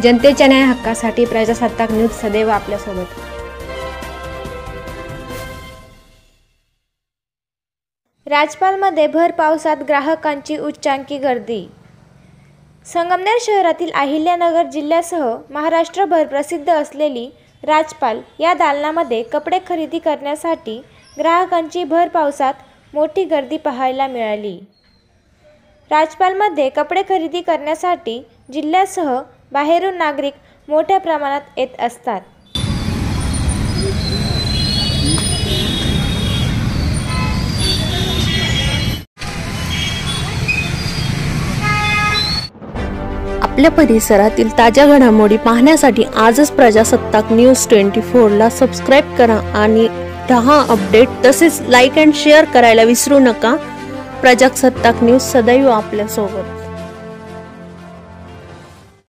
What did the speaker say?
जनतेच्या न्याय हक्कासाठी प्रजासत्ताक न्यूज सदैव आपल्यासोबत। राजपालमध्ये भर पावसात ग्राहकांची उच्चांकी गर्दी। संगमनेर शहरातील अहिल्यानगर जिल्ह्यासह महाराष्ट्रभर प्रसिद्ध असलेली राजपाल या दालनामध्ये कपडे खरेदी करण्यासाठी ग्राहकांची भर पावसात मोठी गर्दी पाहायला मिळाली। राजपालमध्ये कपडे खरेदी करण्यासाठी जिल्ह्यासह बाहेरून नागरिक मोठ्या प्रमाणात येत असतात। आपल्या परिसरातील ताज्या घडामोडी पाहण्यासाठी आजच प्रजासत्ताक न्यूज 24 ला सबस्क्राइब करा आणि रहा अपडेट। तसेच लाईक अँड शेअर करायला विसरू नका। प्रजासत्ताक न्यूज सदैव आपल्यासोबत।